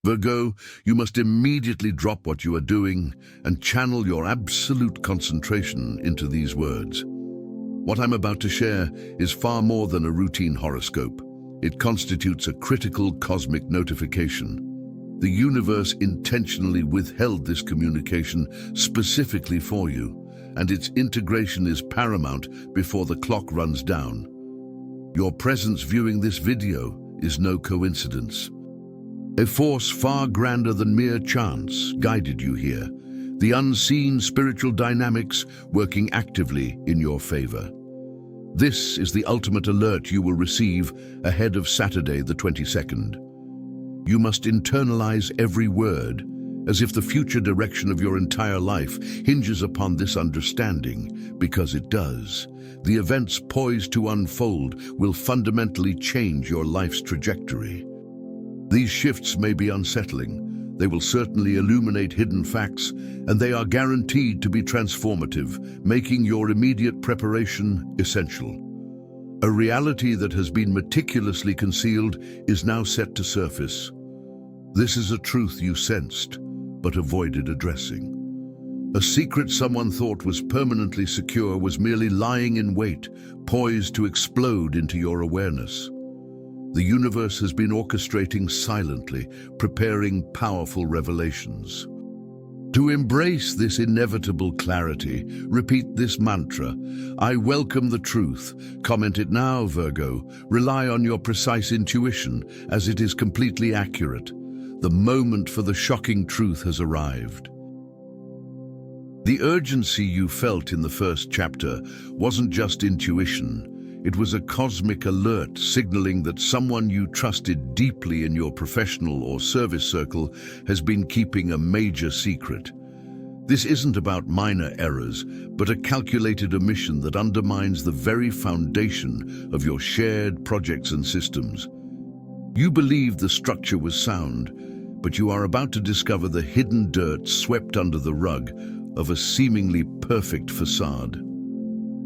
Virgo, you must immediately drop what you are doing and channel your absolute concentration into these words. What I'm about to share is far more than a routine horoscope. It constitutes a critical cosmic notification. The universe intentionally withheld this communication specifically for you, and its integration is paramount before the clock runs down. Your presence viewing this video is no coincidence. A force far grander than mere chance guided you here, the unseen spiritual dynamics working actively in your favor. This is the ultimate alert you will receive ahead of Saturday the 22nd. You must internalize every word, as if the future direction of your entire life hinges upon this understanding, because it does. The events poised to unfold will fundamentally change your life's trajectory. These shifts may be unsettling. They will certainly illuminate hidden facts, and they are guaranteed to be transformative, making your immediate preparation essential. A reality that has been meticulously concealed is now set to surface. This is a truth you sensed, but avoided addressing. A secret someone thought was permanently secure was merely lying in wait, poised to explode into your awareness. The universe has been orchestrating silently, preparing powerful revelations. To embrace this inevitable clarity, repeat this mantra: I welcome the truth. Comment it now, Virgo. Rely on your precise intuition, as it is completely accurate. The moment for the shocking truth has arrived. The urgency you felt in the first chapter wasn't just intuition. It was a cosmic alert signaling that someone you trusted deeply in your professional or service circle has been keeping a major secret. This isn't about minor errors, but a calculated omission that undermines the very foundation of your shared projects and systems. You believed the structure was sound, but you are about to discover the hidden dirt swept under the rug of a seemingly perfect facade.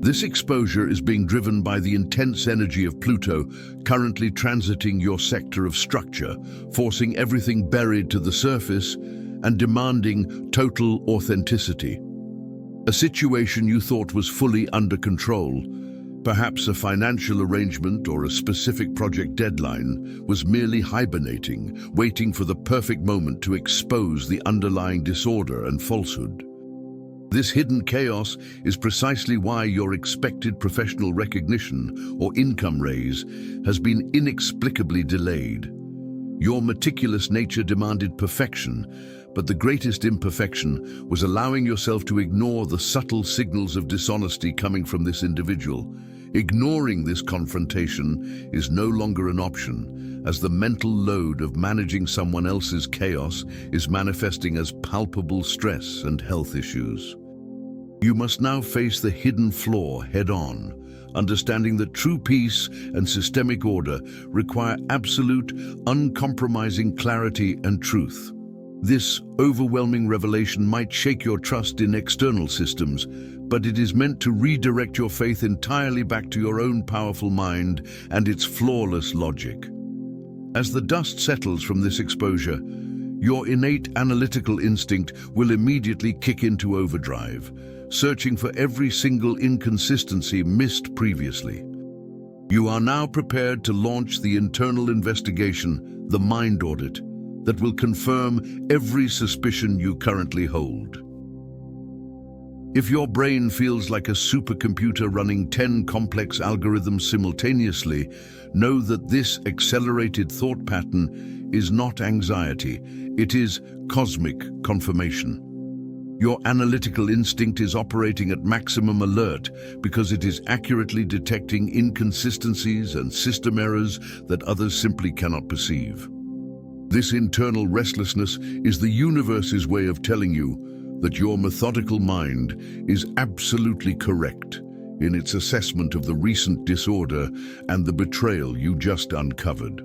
This exposure is being driven by the intense energy of Pluto currently transiting your sector of structure, forcing everything buried to the surface and demanding total authenticity. A situation you thought was fully under control, perhaps a financial arrangement or a specific project deadline, was merely hibernating, waiting for the perfect moment to expose the underlying disorder and falsehood. This hidden chaos is precisely why your expected professional recognition or income raise has been inexplicably delayed. Your meticulous nature demanded perfection, but the greatest imperfection was allowing yourself to ignore the subtle signals of dishonesty coming from this individual. Ignoring this confrontation is no longer an option, as the mental load of managing someone else's chaos is manifesting as palpable stress and health issues. You must now face the hidden flaw head-on, understanding that true peace and systemic order require absolute, uncompromising clarity and truth. This overwhelming revelation might shake your trust in external systems, but it is meant to redirect your faith entirely back to your own powerful mind and its flawless logic. As the dust settles from this exposure, your innate analytical instinct will immediately kick into overdrive, searching for every single inconsistency missed previously. You are now prepared to launch the internal investigation, the mind audit, that will confirm every suspicion you currently hold. If your brain feels like a supercomputer running 10 complex algorithms simultaneously, know that this accelerated thought pattern is not anxiety, it is cosmic confirmation. Your analytical instinct is operating at maximum alert because it is accurately detecting inconsistencies and system errors that others simply cannot perceive. This internal restlessness is the universe's way of telling you that your methodical mind is absolutely correct in its assessment of the recent disorder and the betrayal you just uncovered.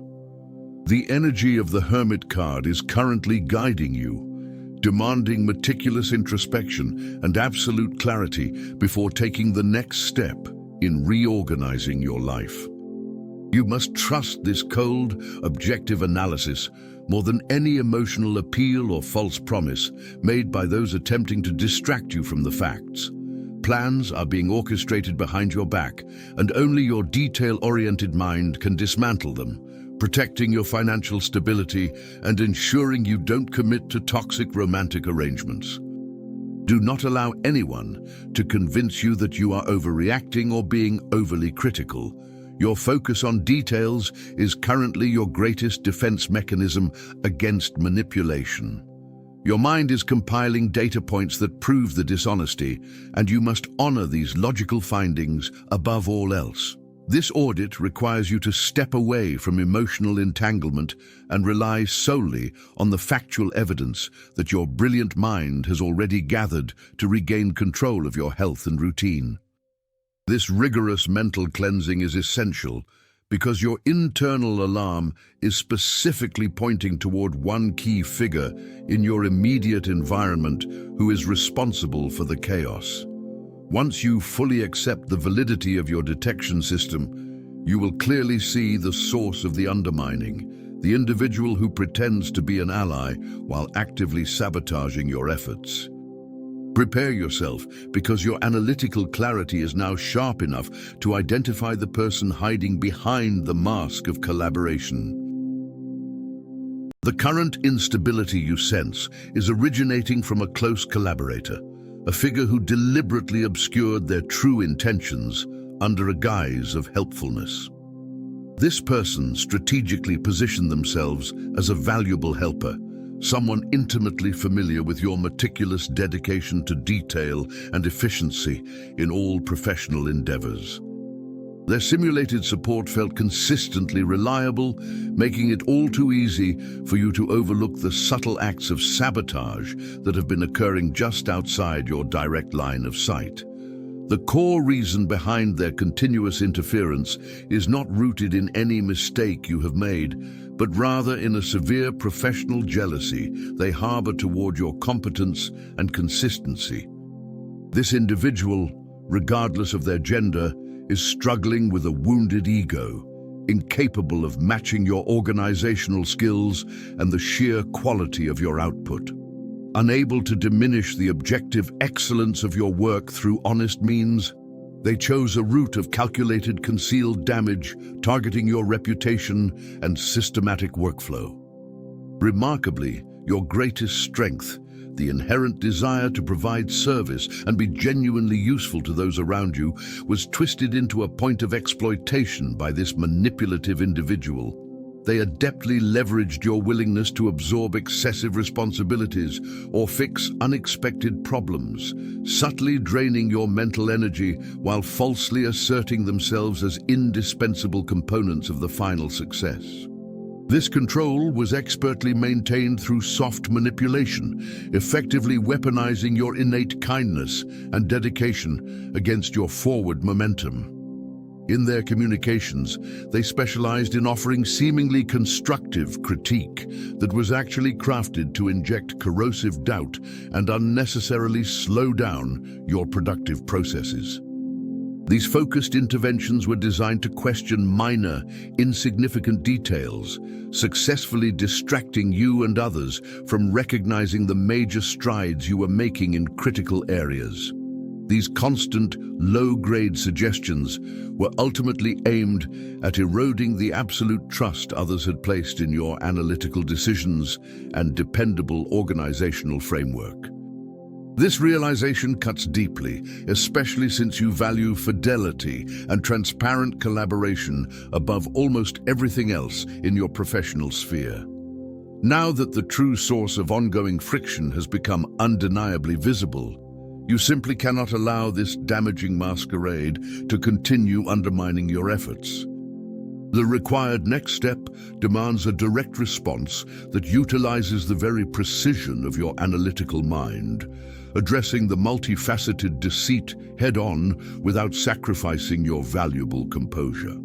The energy of the Hermit card is currently guiding you, demanding meticulous introspection and absolute clarity before taking the next step in reorganizing your life. You must trust this cold, objective analysis more than any emotional appeal or false promise made by those attempting to distract you from the facts. Plans are being orchestrated behind your back, and only your detail-oriented mind can dismantle them, protecting your financial stability and ensuring you don't commit to toxic romantic arrangements. Do not allow anyone to convince you that you are overreacting or being overly critical. Your focus on details is currently your greatest defense mechanism against manipulation. Your mind is compiling data points that prove the dishonesty, and you must honor these logical findings above all else. This audit requires you to step away from emotional entanglement and rely solely on the factual evidence that your brilliant mind has already gathered to regain control of your health and routine. This rigorous mental cleansing is essential because your internal alarm is specifically pointing toward one key figure in your immediate environment who is responsible for the chaos. Once you fully accept the validity of your detection system, you will clearly see the source of the undermining, the individual who pretends to be an ally while actively sabotaging your efforts. Prepare yourself, because your analytical clarity is now sharp enough to identify the person hiding behind the mask of collaboration. The current instability you sense is originating from a close collaborator, a figure who deliberately obscured their true intentions under a guise of helpfulness. This person strategically positioned themselves as a valuable helper, someone intimately familiar with your meticulous dedication to detail and efficiency in all professional endeavors. Their simulated support felt consistently reliable, making it all too easy for you to overlook the subtle acts of sabotage that have been occurring just outside your direct line of sight. The core reason behind their continuous interference is not rooted in any mistake you have made, but rather in a severe professional jealousy they harbor toward your competence and consistency. This individual, regardless of their gender, is struggling with a wounded ego, incapable of matching your organizational skills and the sheer quality of your output. Unable to diminish the objective excellence of your work through honest means, they chose a route of calculated concealed damage, targeting your reputation and systematic workflow. Remarkably, your greatest strength, the inherent desire to provide service and be genuinely useful to those around you, was twisted into a point of exploitation by this manipulative individual. They adeptly leveraged your willingness to absorb excessive responsibilities or fix unexpected problems, subtly draining your mental energy while falsely asserting themselves as indispensable components of the final success. This control was expertly maintained through soft manipulation, effectively weaponizing your innate kindness and dedication against your forward momentum. In their communications, they specialized in offering seemingly constructive critique that was actually crafted to inject corrosive doubt and unnecessarily slow down your productive processes. These focused interventions were designed to question minor, insignificant details, successfully distracting you and others from recognizing the major strides you were making in critical areas. These constant, low-grade suggestions were ultimately aimed at eroding the absolute trust others had placed in your analytical decisions and dependable organizational framework. This realization cuts deeply, especially since you value fidelity and transparent collaboration above almost everything else in your professional sphere. Now that the true source of ongoing friction has become undeniably visible, you simply cannot allow this damaging masquerade to continue undermining your efforts. The required next step demands a direct response that utilizes the very precision of your analytical mind, addressing the multifaceted deceit head-on without sacrificing your valuable composure.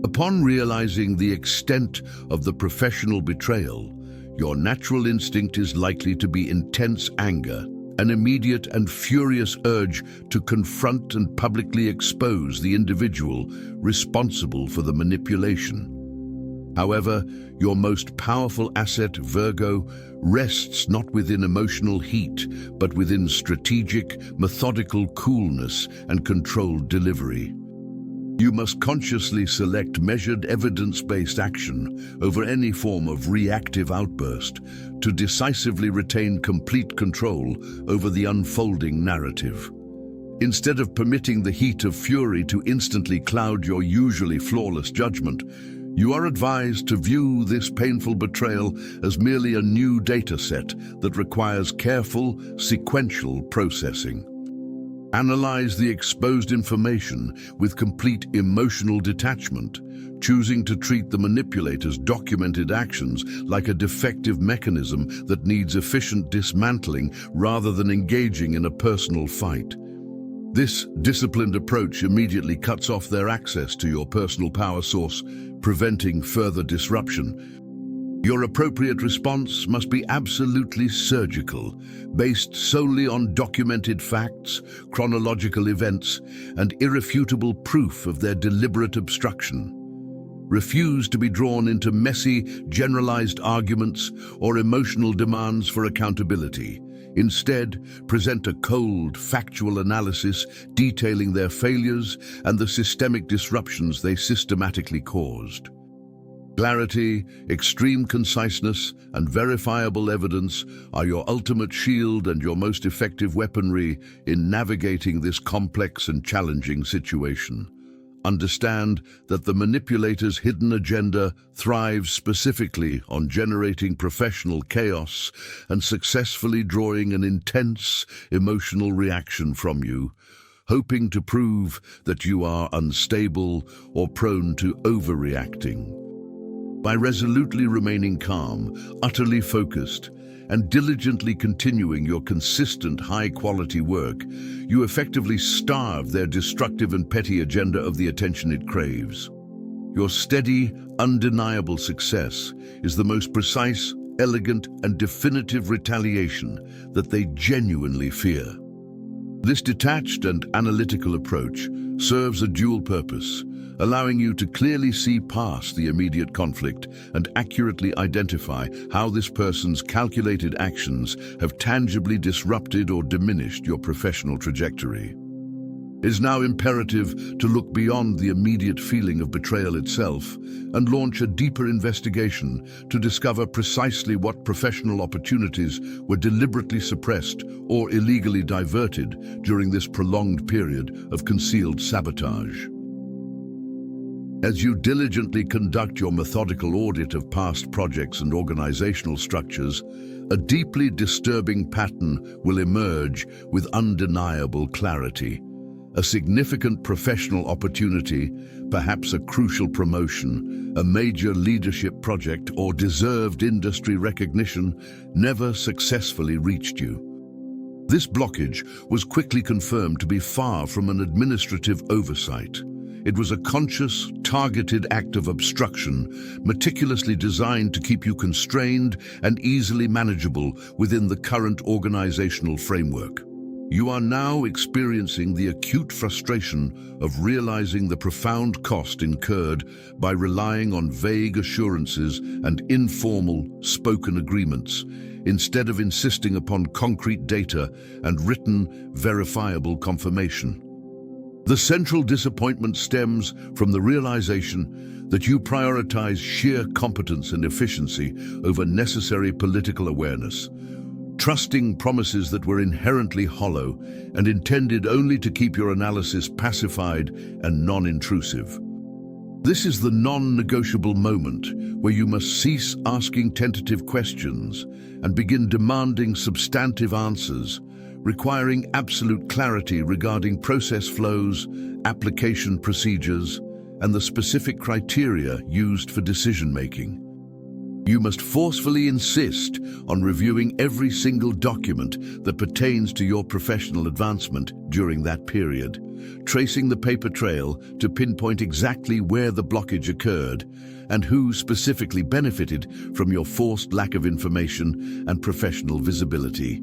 Upon realizing the extent of the professional betrayal, your natural instinct is likely to be intense anger, an immediate and furious urge to confront and publicly expose the individual responsible for the manipulation. However, your most powerful asset, Virgo, rests not within emotional heat, but within strategic, methodical coolness and controlled delivery. You must consciously select measured, evidence-based action over any form of reactive outburst to decisively retain complete control over the unfolding narrative. Instead of permitting the heat of fury to instantly cloud your usually flawless judgment, you are advised to view this painful betrayal as merely a new data set that requires careful, sequential processing. Analyze the exposed information with complete emotional detachment, choosing to treat the manipulator's documented actions like a defective mechanism that needs efficient dismantling rather than engaging in a personal fight. This disciplined approach immediately cuts off their access to your personal power source, preventing further disruption. Your appropriate response must be absolutely surgical, based solely on documented facts, chronological events, and irrefutable proof of their deliberate obstruction. Refuse to be drawn into messy, generalized arguments or emotional demands for accountability. Instead, present a cold, factual analysis detailing their failures and the systemic disruptions they systematically caused. Clarity, extreme conciseness, and verifiable evidence are your ultimate shield and your most effective weaponry in navigating this complex and challenging situation. Understand that the manipulator's hidden agenda thrives specifically on generating professional chaos and successfully drawing an intense emotional reaction from you, hoping to prove that you are unstable or prone to overreacting. By resolutely remaining calm, utterly focused, and diligently continuing your consistent high-quality work, you effectively starve their destructive and petty agenda of the attention it craves. Your steady, undeniable success is the most precise, elegant, and definitive retaliation that they genuinely fear. This detached and analytical approach serves a dual purpose, allowing you to clearly see past the immediate conflict and accurately identify how this person's calculated actions have tangibly disrupted or diminished your professional trajectory. It is now imperative to look beyond the immediate feeling of betrayal itself and launch a deeper investigation to discover precisely what professional opportunities were deliberately suppressed or illegally diverted during this prolonged period of concealed sabotage. As you diligently conduct your methodical audit of past projects and organizational structures, a deeply disturbing pattern will emerge with undeniable clarity. A significant professional opportunity, perhaps a crucial promotion, a major leadership project, or deserved industry recognition, never successfully reached you. This blockage was quickly confirmed to be far from an administrative oversight. It was a conscious, targeted act of obstruction, meticulously designed to keep you constrained and easily manageable within the current organizational framework. You are now experiencing the acute frustration of realizing the profound cost incurred by relying on vague assurances and informal, spoken agreements, instead of insisting upon concrete data and written, verifiable confirmation. The central disappointment stems from the realization that you prioritize sheer competence and efficiency over necessary political awareness, trusting promises that were inherently hollow and intended only to keep your analysis pacified and non-intrusive. This is the non-negotiable moment where you must cease asking tentative questions and begin demanding substantive answers, requiring absolute clarity regarding process flows, application procedures, and the specific criteria used for decision-making. You must forcefully insist on reviewing every single document that pertains to your professional advancement during that period, tracing the paper trail to pinpoint exactly where the blockage occurred and who specifically benefited from your forced lack of information and professional visibility.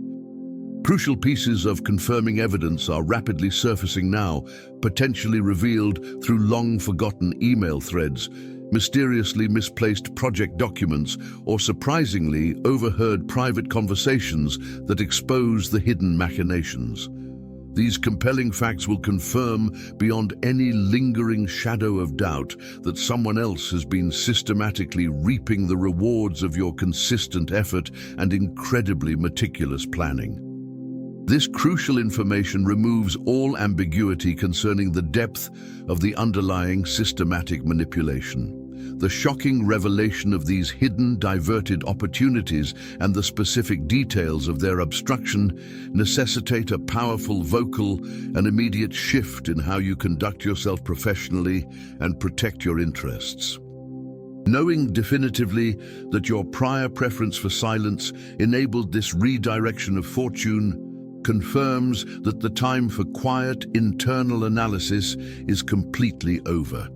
Crucial pieces of confirming evidence are rapidly surfacing now, potentially revealed through long-forgotten email threads, mysteriously misplaced project documents, or surprisingly overheard private conversations that expose the hidden machinations. These compelling facts will confirm beyond any lingering shadow of doubt that someone else has been systematically reaping the rewards of your consistent effort and incredibly meticulous planning. This crucial information removes all ambiguity concerning the depth of the underlying systematic manipulation. The shocking revelation of these hidden, diverted opportunities and the specific details of their obstruction necessitate a powerful vocal and immediate shift in how you conduct yourself professionally and protect your interests. Knowing definitively that your prior preference for silence enabled this redirection of fortune confirms that the time for quiet internal analysis is completely over.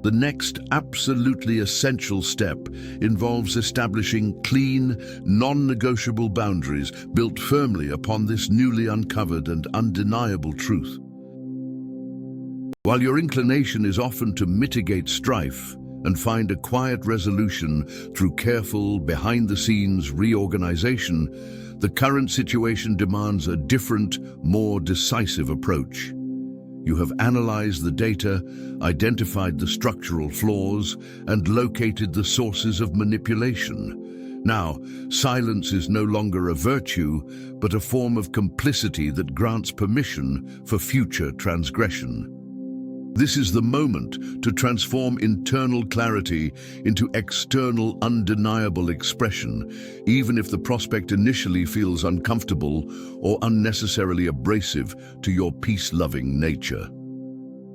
The next absolutely essential step involves establishing clean, non-negotiable boundaries built firmly upon this newly uncovered and undeniable truth. While your inclination is often to mitigate strife and find a quiet resolution through careful, behind-the-scenes reorganization, the current situation demands a different, more decisive approach. You have analyzed the data, identified the structural flaws, and located the sources of manipulation. Now, silence is no longer a virtue, but a form of complicity that grants permission for future transgression. This is the moment to transform internal clarity into external, undeniable expression, even if the prospect initially feels uncomfortable or unnecessarily abrasive to your peace-loving nature.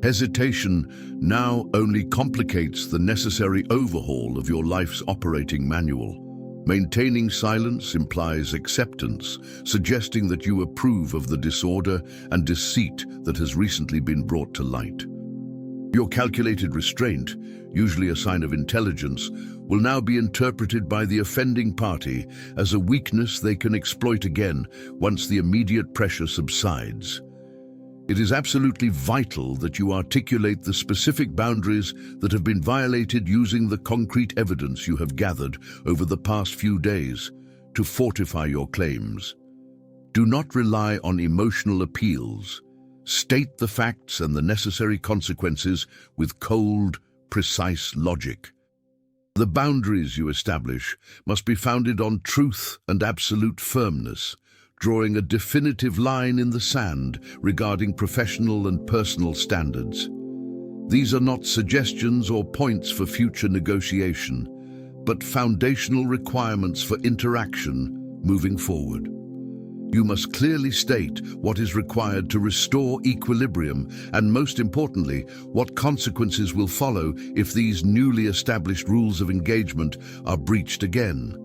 Hesitation now only complicates the necessary overhaul of your life's operating manual. Maintaining silence implies acceptance, suggesting that you approve of the disorder and deceit that has recently been brought to light. Your calculated restraint, usually a sign of intelligence, will now be interpreted by the offending party as a weakness they can exploit again once the immediate pressure subsides. It is absolutely vital that you articulate the specific boundaries that have been violated using the concrete evidence you have gathered over the past few days to fortify your claims. Do not rely on emotional appeals. State the facts and the necessary consequences with cold, precise logic. The boundaries you establish must be founded on truth and absolute firmness, drawing a definitive line in the sand regarding professional and personal standards. These are not suggestions or points for future negotiation, but foundational requirements for interaction moving forward. You must clearly state what is required to restore equilibrium and, most importantly, what consequences will follow if these newly established rules of engagement are breached again.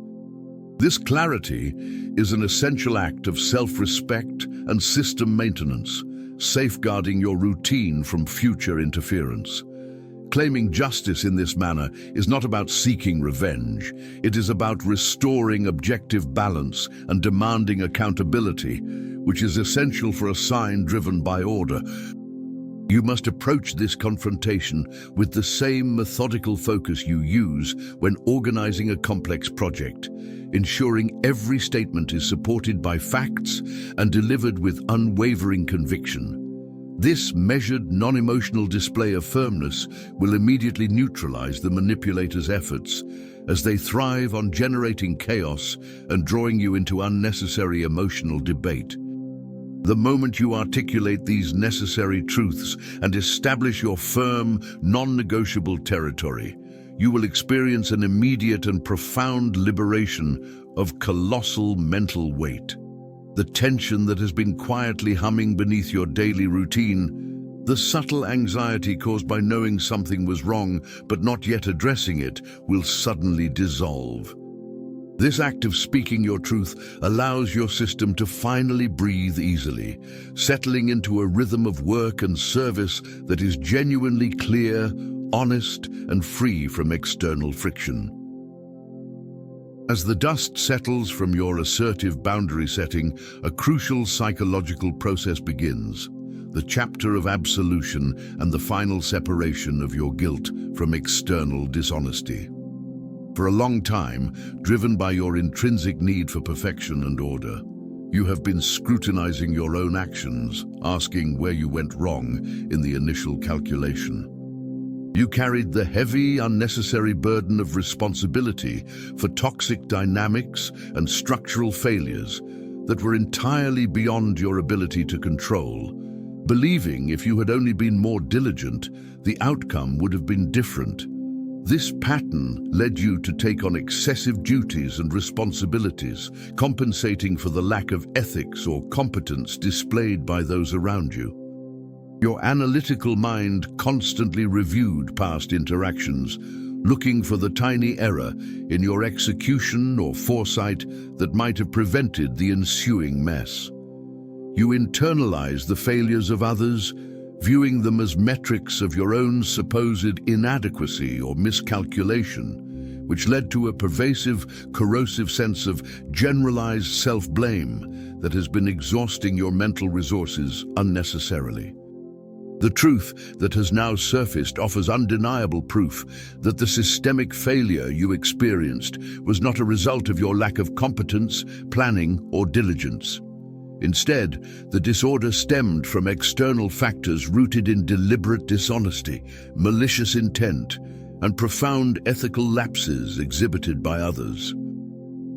This clarity is an essential act of self-respect and system maintenance, safeguarding your routine from future interference. Claiming justice in this manner is not about seeking revenge. It is about restoring objective balance and demanding accountability, which is essential for a sign driven by order. You must approach this confrontation with the same methodical focus you use when organizing a complex project, ensuring every statement is supported by facts and delivered with unwavering conviction. This measured, non-emotional display of firmness will immediately neutralize the manipulator's efforts, as they thrive on generating chaos and drawing you into unnecessary emotional debate. The moment you articulate these necessary truths and establish your firm, non-negotiable territory, you will experience an immediate and profound liberation of colossal mental weight. The tension that has been quietly humming beneath your daily routine, the subtle anxiety caused by knowing something was wrong but not yet addressing it, will suddenly dissolve. This act of speaking your truth allows your system to finally breathe easily, settling into a rhythm of work and service that is genuinely clear, honest, and free from external friction. As the dust settles from your assertive boundary setting, a crucial psychological process begins. the chapter of absolution and the final separation of your guilt from external dishonesty. For a long time, driven by your intrinsic need for perfection and order, you have been scrutinizing your own actions, asking where you went wrong in the initial calculation. You carried the heavy, unnecessary burden of responsibility for toxic dynamics and structural failures that were entirely beyond your ability to control, believing if you had only been more diligent, the outcome would have been different. This pattern led you to take on excessive duties and responsibilities, compensating for the lack of ethics or competence displayed by those around you. Your analytical mind constantly reviewed past interactions, looking for the tiny error in your execution or foresight that might have prevented the ensuing mess. You internalized the failures of others, viewing them as metrics of your own supposed inadequacy or miscalculation, which led to a pervasive, corrosive sense of generalized self-blame that has been exhausting your mental resources unnecessarily. The truth that has now surfaced offers undeniable proof that the systemic failure you experienced was not a result of your lack of competence, planning, or diligence. Instead, the disorder stemmed from external factors rooted in deliberate dishonesty, malicious intent, and profound ethical lapses exhibited by others.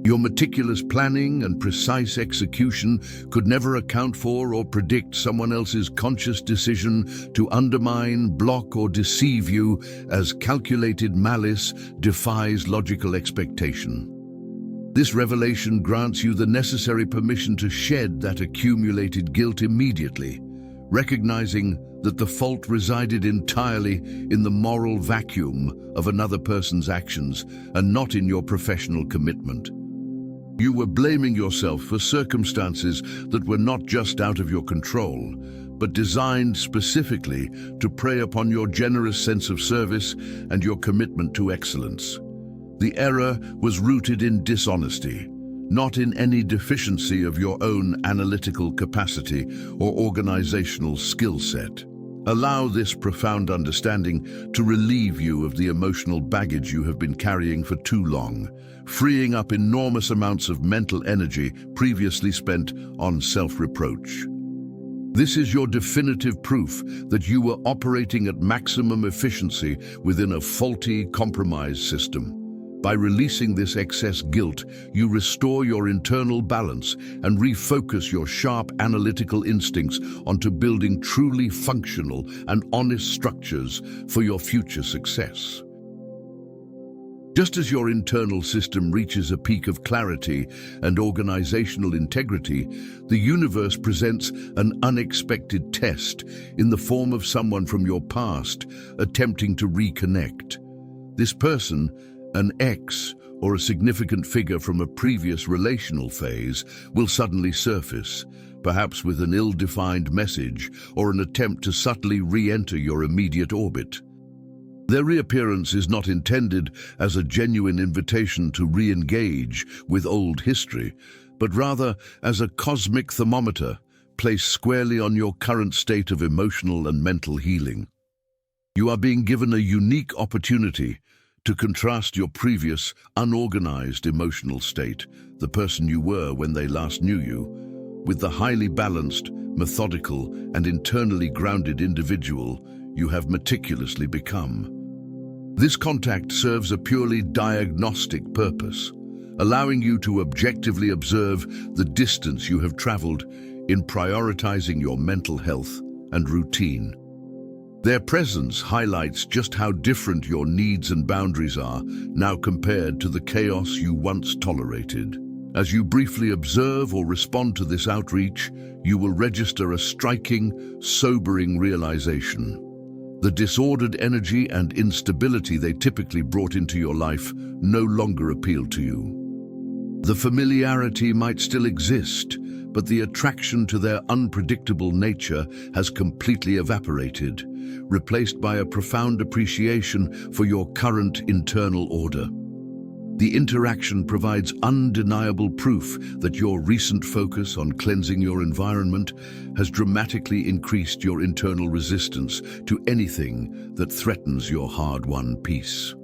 Your meticulous planning and precise execution could never account for or predict someone else's conscious decision to undermine, block, or deceive you, as calculated malice defies logical expectation. This revelation grants you the necessary permission to shed that accumulated guilt immediately, recognizing that the fault resided entirely in the moral vacuum of another person's actions and not in your professional commitment. You were blaming yourself for circumstances that were not just out of your control, but designed specifically to prey upon your generous sense of service and your commitment to excellence. The error was rooted in dishonesty, not in any deficiency of your own analytical capacity or organizational skill set. Allow this profound understanding to relieve you of the emotional baggage you have been carrying for too long, freeing up enormous amounts of mental energy previously spent on self-reproach. This is your definitive proof that you were operating at maximum efficiency within a faulty, compromised system. By releasing this excess guilt, you restore your internal balance and refocus your sharp analytical instincts onto building truly functional and honest structures for your future success. Just as your internal system reaches a peak of clarity and organizational integrity, the universe presents an unexpected test in the form of someone from your past attempting to reconnect. This person, an ex or a significant figure from a previous relational phase, will suddenly surface, perhaps with an ill-defined message or an attempt to subtly re-enter your immediate orbit. Their reappearance is not intended as a genuine invitation to re-engage with old history, but rather as a cosmic thermometer placed squarely on your current state of emotional and mental healing. You are being given a unique opportunity to contrast your previous, unorganized emotional state, the person you were when they last knew you, with the highly balanced, methodical, and internally grounded individual you have meticulously become. This contact serves a purely diagnostic purpose, allowing you to objectively observe the distance you have traveled in prioritizing your mental health and routine. Their presence highlights just how different your needs and boundaries are now compared to the chaos you once tolerated. As you briefly observe or respond to this outreach, you will register a striking, sobering realization. The disordered energy and instability they typically brought into your life no longer appeal to you. The familiarity might still exist, but the attraction to their unpredictable nature has completely evaporated, replaced by a profound appreciation for your current internal order. The interaction provides undeniable proof that your recent focus on cleansing your environment has dramatically increased your internal resistance to anything that threatens your hard-won peace.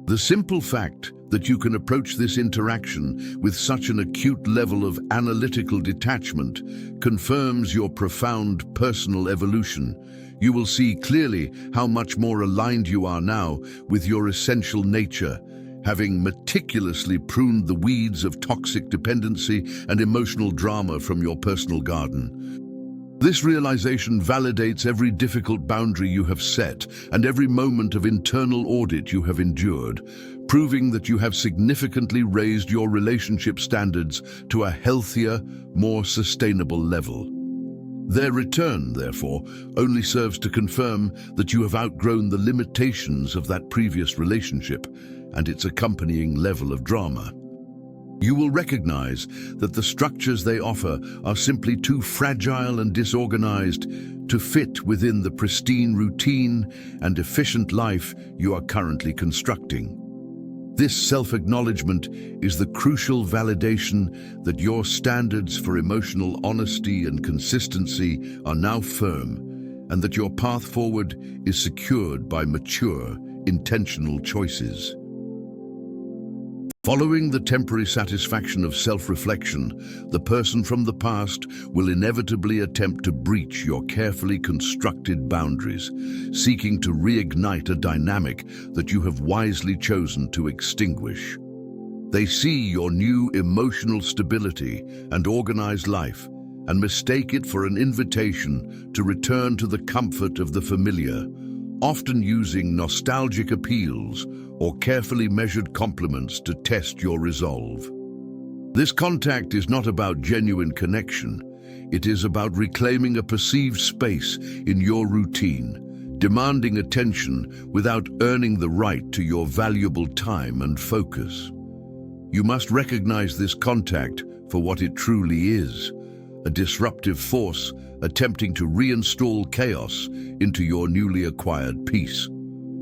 The simple fact that you can approach this interaction with such an acute level of analytical detachment confirms your profound personal evolution. You will see clearly how much more aligned you are now with your essential nature, having meticulously pruned the weeds of toxic dependency and emotional drama from your personal garden. This realization validates every difficult boundary you have set and every moment of internal audit you have endured, proving that you have significantly raised your relationship standards to a healthier, more sustainable level. Their return, therefore, only serves to confirm that you have outgrown the limitations of that previous relationship and its accompanying level of drama. You will recognize that the structures they offer are simply too fragile and disorganized to fit within the pristine routine and efficient life you are currently constructing. This self-acknowledgement is the crucial validation that your standards for emotional honesty and consistency are now firm, and that your path forward is secured by mature, intentional choices. Following the temporary satisfaction of self-reflection, the person from the past will inevitably attempt to breach your carefully constructed boundaries, seeking to reignite a dynamic that you have wisely chosen to extinguish. They see your new emotional stability and organized life and mistake it for an invitation to return to the comfort of the familiar, often using nostalgic appeals or carefully measured compliments to test your resolve. This contact is not about genuine connection. It is about reclaiming a perceived space in your routine, demanding attention without earning the right to your valuable time and focus. You must recognize this contact for what it truly is, a disruptive force attempting to reinstall chaos into your newly acquired peace.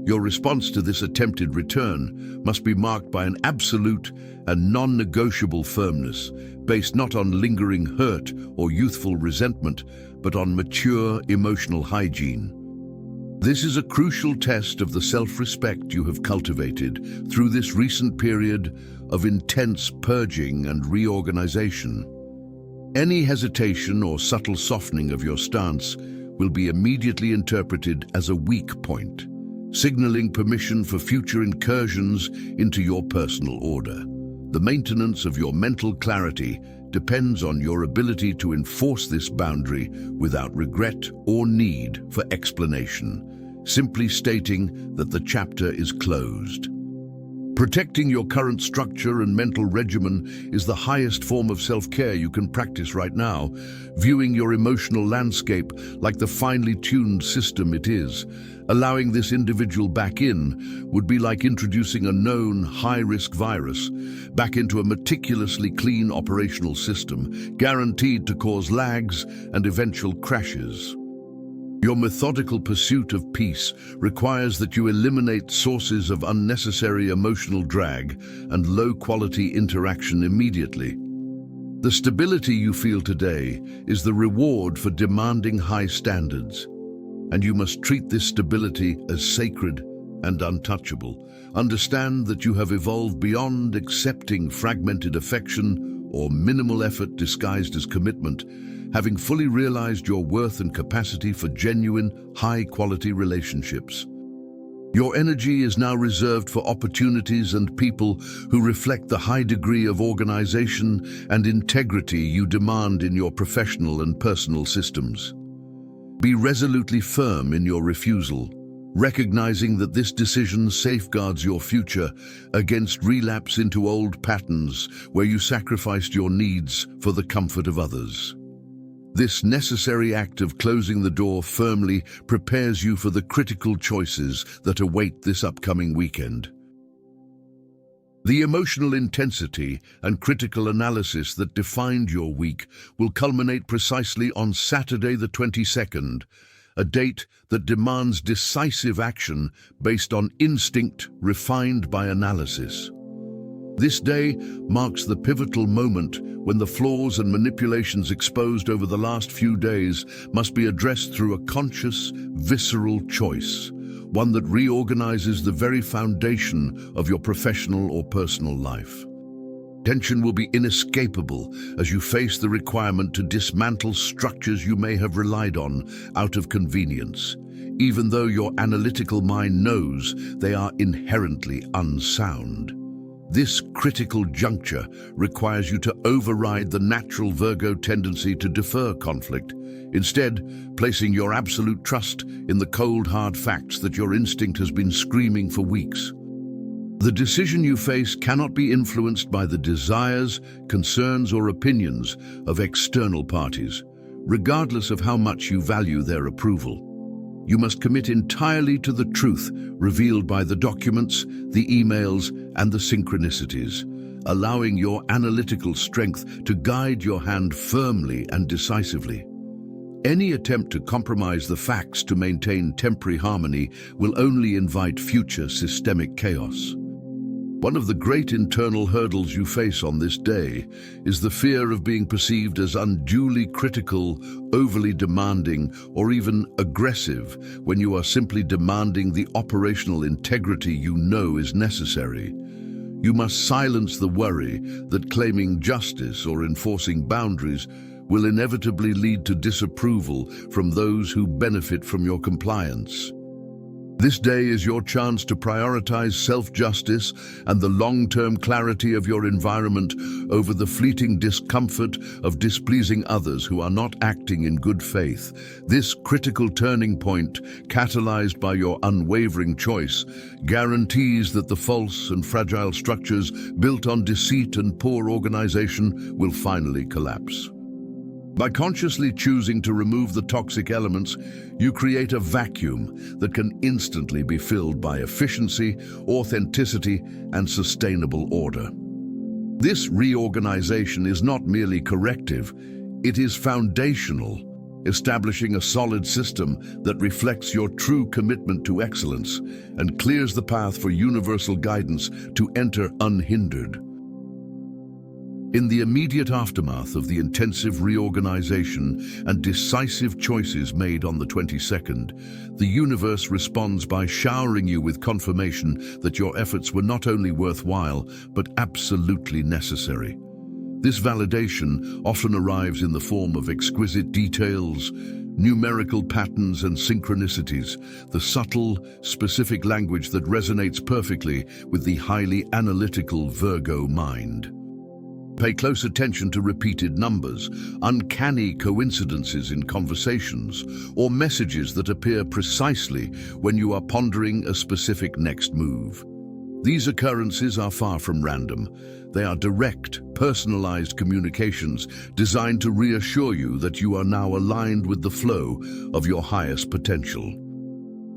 Your response to this attempted return must be marked by an absolute and non-negotiable firmness, based not on lingering hurt or youthful resentment, but on mature emotional hygiene. This is a crucial test of the self-respect you have cultivated through this recent period of intense purging and reorganization. Any hesitation or subtle softening of your stance will be immediately interpreted as a weak point, signaling permission for future incursions into your personal order. The maintenance of your mental clarity depends on your ability to enforce this boundary without regret or need for explanation, simply stating that the chapter is closed. Protecting your current structure and mental regimen is the highest form of self-care you can practice right now, viewing your emotional landscape like the finely tuned system it is. Allowing this individual back in would be like introducing a known high-risk virus back into a meticulously clean operational system, guaranteed to cause lags and eventual crashes. Your methodical pursuit of peace requires that you eliminate sources of unnecessary emotional drag and low-quality interaction immediately. The stability you feel today is the reward for demanding high standards, and you must treat this stability as sacred and untouchable. Understand that you have evolved beyond accepting fragmented affection or minimal effort disguised as commitment, having fully realized your worth and capacity for genuine, high-quality relationships. Your energy is now reserved for opportunities and people who reflect the high degree of organization and integrity you demand in your professional and personal systems. Be resolutely firm in your refusal, recognizing that this decision safeguards your future against relapse into old patterns where you sacrificed your needs for the comfort of others. This necessary act of closing the door firmly prepares you for the critical choices that await this upcoming weekend. The emotional intensity and critical analysis that defined your week will culminate precisely on Saturday the 22nd, a date that demands decisive action based on instinct refined by analysis. This day marks the pivotal moment when the flaws and manipulations exposed over the last few days must be addressed through a conscious, visceral choice, one that reorganizes the very foundation of your professional or personal life. Tension will be inescapable as you face the requirement to dismantle structures you may have relied on out of convenience, even though your analytical mind knows they are inherently unsound. This critical juncture requires you to override the natural Virgo tendency to defer conflict, instead placing your absolute trust in the cold, hard facts that your instinct has been screaming for weeks. The decision you face cannot be influenced by the desires, concerns, or opinions of external parties, regardless of how much you value their approval. You must commit entirely to the truth revealed by the documents, the emails, and the synchronicities, allowing your analytical strength to guide your hand firmly and decisively. Any attempt to compromise the facts to maintain temporary harmony will only invite future systemic chaos. One of the great internal hurdles you face on this day is the fear of being perceived as unduly critical, overly demanding, or even aggressive when you are simply demanding the operational integrity you know is necessary. You must silence the worry that claiming justice or enforcing boundaries will inevitably lead to disapproval from those who benefit from your compliance. This day is your chance to prioritize self-justice and the long-term clarity of your environment over the fleeting discomfort of displeasing others who are not acting in good faith. This critical turning point, catalyzed by your unwavering choice, guarantees that the false and fragile structures built on deceit and poor organization will finally collapse. By consciously choosing to remove the toxic elements, you create a vacuum that can instantly be filled by efficiency, authenticity, and sustainable order. This reorganization is not merely corrective, it is foundational, establishing a solid system that reflects your true commitment to excellence and clears the path for universal guidance to enter unhindered. In the immediate aftermath of the intensive reorganization and decisive choices made on the 22nd, the universe responds by showering you with confirmation that your efforts were not only worthwhile, but absolutely necessary. This validation often arrives in the form of exquisite details, numerical patterns and synchronicities, the subtle, specific language that resonates perfectly with the highly analytical Virgo mind. Pay close attention to repeated numbers, uncanny coincidences in conversations, or messages that appear precisely when you are pondering a specific next move. These occurrences are far from random. They are direct, personalized communications designed to reassure you that you are now aligned with the flow of your highest potential.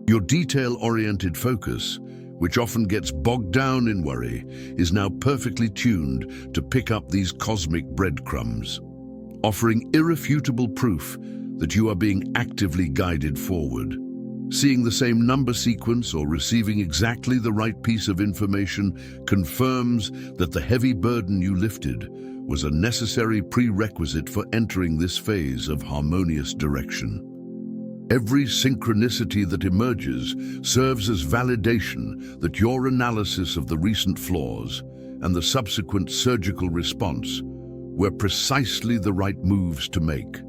Your detail-oriented focus, which often gets bogged down in worry, is now perfectly tuned to pick up these cosmic breadcrumbs, offering irrefutable proof that you are being actively guided forward. Seeing the same number sequence or receiving exactly the right piece of information confirms that the heavy burden you lifted was a necessary prerequisite for entering this phase of harmonious direction. Every synchronicity that emerges serves as validation that your analysis of the recent flaws and the subsequent surgical response were precisely the right moves to make.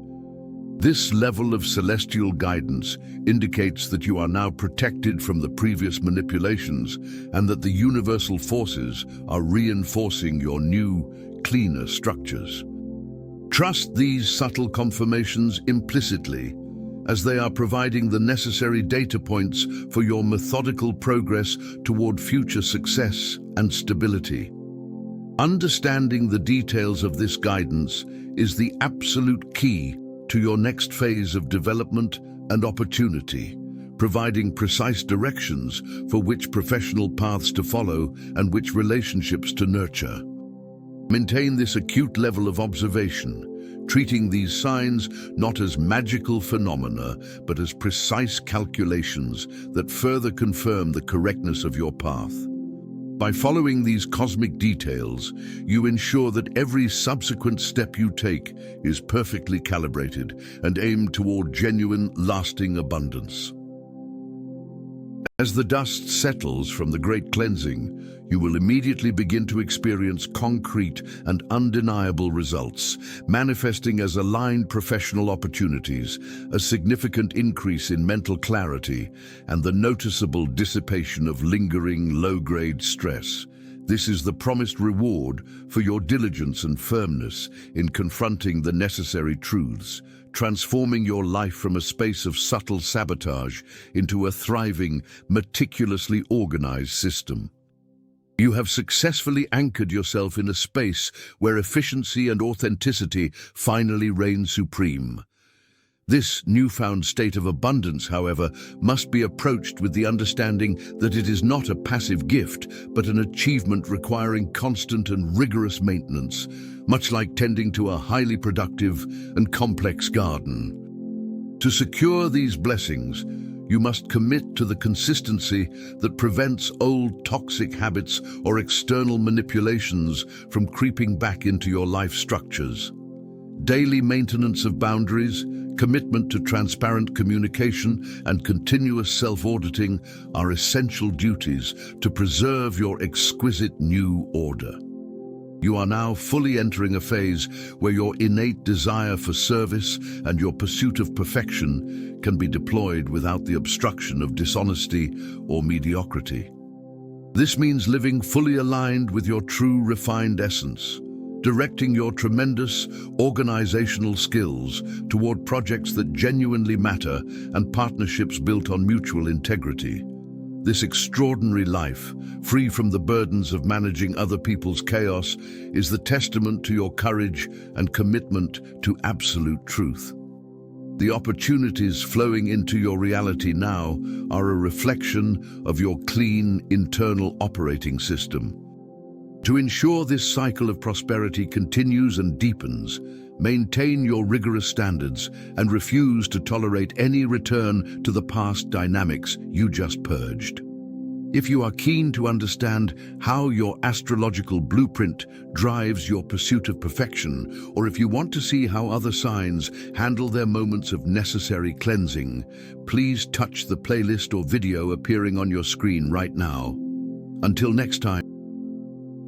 This level of celestial guidance indicates that you are now protected from the previous manipulations and that the universal forces are reinforcing your new, cleaner structures. Trust these subtle confirmations implicitly, as they are providing the necessary data points for your methodical progress toward future success and stability. Understanding the details of this guidance is the absolute key to your next phase of development and opportunity, providing precise directions for which professional paths to follow and which relationships to nurture. Maintain this acute level of observation, treating these signs not as magical phenomena, but as precise calculations that further confirm the correctness of your path. By following these cosmic details, you ensure that every subsequent step you take is perfectly calibrated and aimed toward genuine, lasting abundance. As the dust settles from the great cleansing, you will immediately begin to experience concrete and undeniable results, manifesting as aligned professional opportunities, a significant increase in mental clarity, and the noticeable dissipation of lingering low-grade stress. This is the promised reward for your diligence and firmness in confronting the necessary truths, transforming your life from a space of subtle sabotage into a thriving, meticulously organized system. You have successfully anchored yourself in a space where efficiency and authenticity finally reign supreme. This newfound state of abundance, however, must be approached with the understanding that it is not a passive gift, but an achievement requiring constant and rigorous maintenance, much like tending to a highly productive and complex garden. To secure these blessings, you must commit to the consistency that prevents old toxic habits or external manipulations from creeping back into your life structures. Daily maintenance of boundaries, commitment to transparent communication, and continuous self-auditing are essential duties to preserve your exquisite new order. You are now fully entering a phase where your innate desire for service and your pursuit of perfection can be deployed without the obstruction of dishonesty or mediocrity. This means living fully aligned with your true refined essence, directing your tremendous organizational skills toward projects that genuinely matter and partnerships built on mutual integrity. This extraordinary life, free from the burdens of managing other people's chaos, is the testament to your courage and commitment to absolute truth. The opportunities flowing into your reality now are a reflection of your clean internal operating system. To ensure this cycle of prosperity continues and deepens, maintain your rigorous standards and refuse to tolerate any return to the past dynamics you just purged. If you are keen to understand how your astrological blueprint drives your pursuit of perfection, or if you want to see how other signs handle their moments of necessary cleansing, please touch the playlist or video appearing on your screen right now. Until next time.